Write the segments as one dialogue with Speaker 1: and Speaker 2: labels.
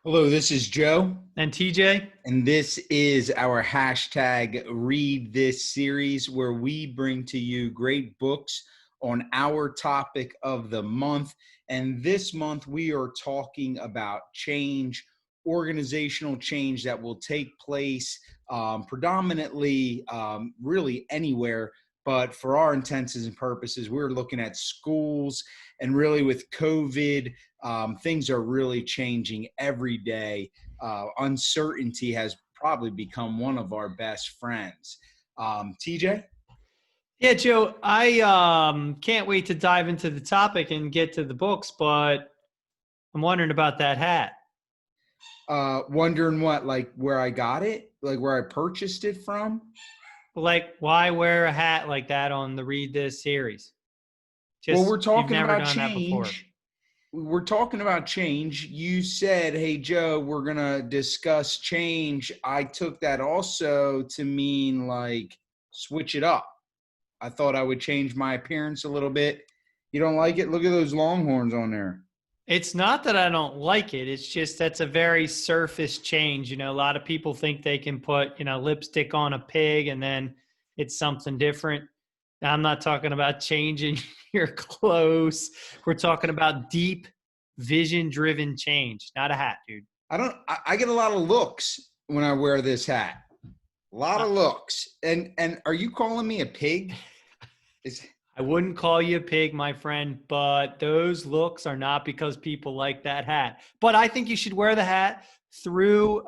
Speaker 1: Hello, this is Joe,
Speaker 2: And TJ?
Speaker 1: and this is our hashtag Read This series where we bring to you great books on our topic of the month. And this month we are talking about change, organizational change that will take place predominantly really anywhere. But for our intents and purposes, we're looking at schools, and really with COVID, things are really changing every day. Uncertainty has probably become one of our best friends. TJ?
Speaker 2: Yeah, Joe, I can't wait to dive into the topic and get to the books, but I'm wondering about that hat.
Speaker 1: Wondering what, like where I got it, like where I purchased it from?
Speaker 2: Like, why wear a hat like that on the Read This series?
Speaker 1: Well,
Speaker 2: Just,
Speaker 1: we're
Speaker 2: you've
Speaker 1: talking
Speaker 2: never
Speaker 1: about
Speaker 2: done that before.
Speaker 1: change. We're talking about change. You said, hey, Joe, we're going to discuss change. I took that also to mean like switch it up. I thought I would change my appearance a little bit. You don't like it? Look at those longhorns on there.
Speaker 2: It's not that I don't like it. It's just that's a very surface change. A lot of people think they can put, lipstick on a pig and then it's something different. Now, I'm not talking about changing your clothes. We're talking about deep vision driven change, not a hat, dude.
Speaker 1: I get a lot of looks when I wear this hat. A lot
Speaker 2: Uh,
Speaker 1: of looks. And are you calling me a pig? Is
Speaker 2: I wouldn't call you a pig, my friend, but those looks are not because people like that hat. But I think you should wear the hat through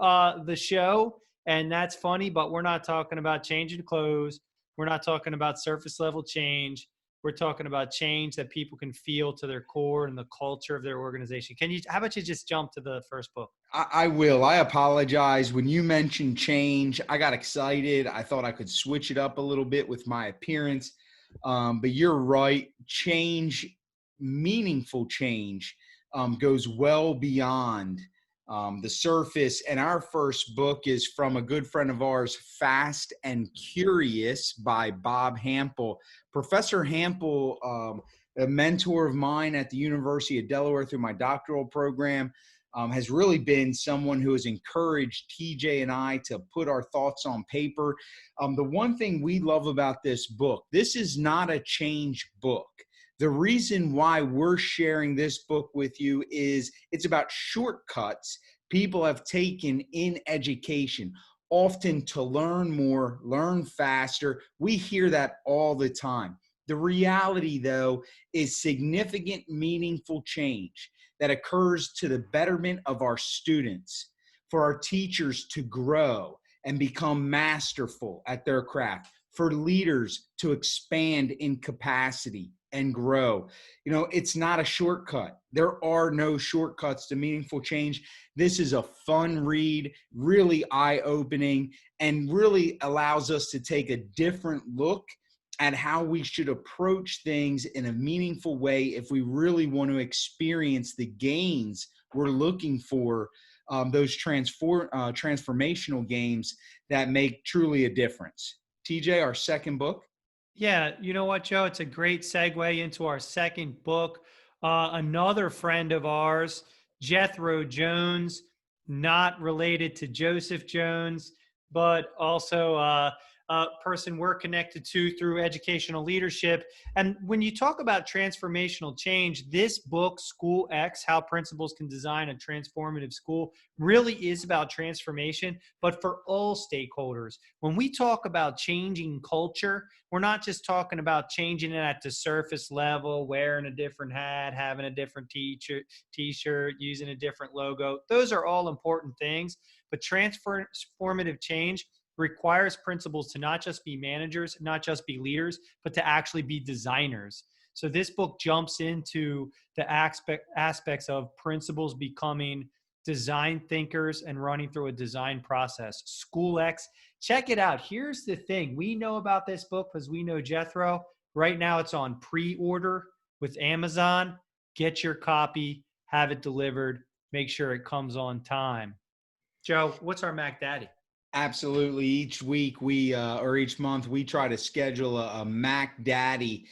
Speaker 2: the show. And that's funny, but we're not talking about changing clothes. We're not talking about surface level change. We're talking about change that people can feel to their core and the culture of their organization. How about you just jump to the first book?
Speaker 1: I will. I apologize. When you mentioned change, I got excited. I thought I could switch it up a little bit with my appearance. But you're right. Change, meaningful change, goes well beyond the surface. And our first book is from a good friend of ours, Fast and Curious by Bob Hampel. Professor Hampel, a mentor of mine at the University of Delaware through my doctoral program, has really been someone who has encouraged TJ and I to put our thoughts on paper. The one thing we love about this book, this is not a change book. The reason why we're sharing this book with you is it's about shortcuts people have taken in education, often to learn more, learn faster. We hear that all the time. The reality, though, is significant, meaningful change that occurs to the betterment of our students, for our teachers to grow and become masterful at their craft, for leaders to expand in capacity and grow. It's not a shortcut. There are no shortcuts to meaningful change. This is a fun read, really eye-opening, and really allows us to take a different look at how we should approach things in a meaningful way if we really want to experience the gains we're looking for, those transformational gains that make truly a difference. TJ, our second book.
Speaker 2: Yeah, you know what, Joe? It's a great segue into our second book. Another friend of ours, Jethro Jones, not related to Joseph Jones, but also a person we're connected to through educational leadership. And when you talk about transformational change, this book, SchoolX, How Principals Can Design a Transformative School, really is about transformation, but for all stakeholders. When we talk about changing culture, we're not just talking about changing it at the surface level, wearing a different hat, having a different t-shirt, using a different logo. Those are all important things, but transformative change requires principals to not just be managers, not just be leaders, but to actually be designers. So this book jumps into the aspects of principals becoming design thinkers and running through a design process. SchoolX, check it out. Here's the thing. We know about this book because we know Jethro. Right now it's on pre-order with Amazon. Get your copy, have it delivered, make sure it comes on time. Joe, what's our Mac Daddy?
Speaker 1: Absolutely. Each week or each month, we try to schedule a Mac Daddy.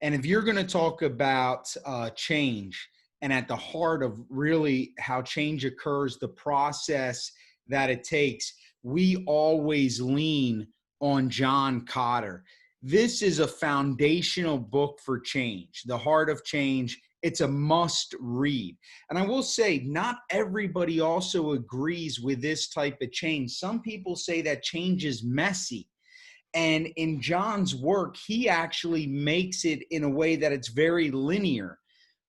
Speaker 1: And if you're going to talk about change, and at the heart of really how change occurs, the process that it takes, we always lean on John Kotter. This is a foundational book for change, The Heart of Change. It's a must read. And I will say, not everybody also agrees with this type of change. Some people say that change is messy. And in John's work, he actually makes it in a way that it's very linear.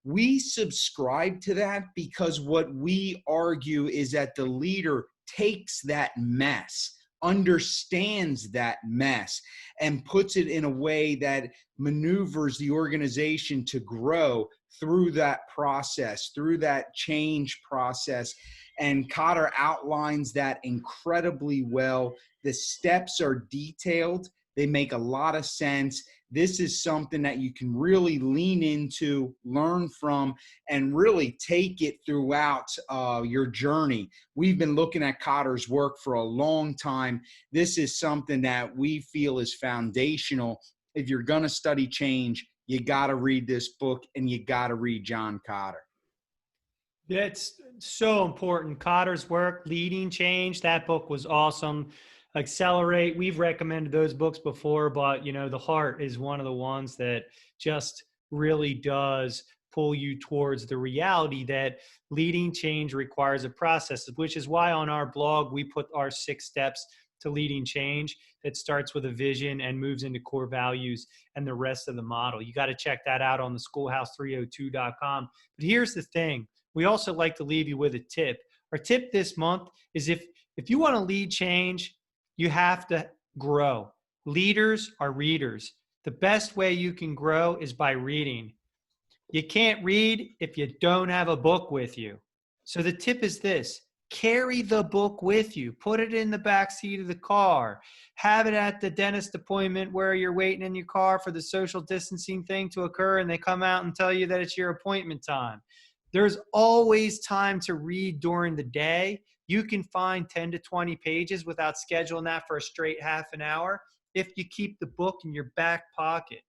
Speaker 1: We subscribe to that because what we argue is that the leader takes that mess, understands that mess, and puts it in a way that maneuvers the organization to grow through that process, through that change process. And Cotter outlines that incredibly well. The steps are detailed. They make a lot of sense. This is something that you can really lean into, learn from, and really take it throughout your journey. We've been looking at Cotter's work for a long time. This is something that we feel is foundational. If you're going to study change, you got to read this book, and you got to read John Kotter.
Speaker 2: That's so important. Cotter's work, Leading Change, that book was awesome. Accelerate, we've recommended those books before, but The Heart is one of the ones that just really does pull you towards the reality that leading change requires a process, which is why on our blog we put our 6 steps to leading change that starts with a vision and moves into core values and the rest of the model. You got to check that out on the schoolhouse302.com. But here's the thing. We also like to leave you with a tip. Our tip this month is if you want to lead change, you have to grow. Leaders are readers. The best way you can grow is by reading. You can't read if you don't have a book with you. So the tip is this: carry the book with you. Put it in the back seat of the car. Have it at the dentist appointment where you're waiting in your car for the social distancing thing to occur, and they come out and tell you that it's your appointment time. There's always time to read during the day. You can find 10 to 20 pages without scheduling that for a straight half an hour if you keep the book in your back pocket.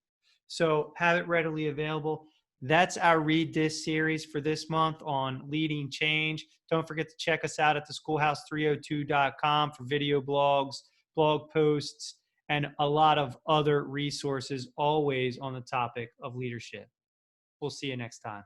Speaker 2: So have it readily available. That's our Read This series for this month on leading change. Don't forget to check us out at the schoolhouse302.com for video blogs, blog posts, and a lot of other resources always on the topic of leadership. We'll see you next time.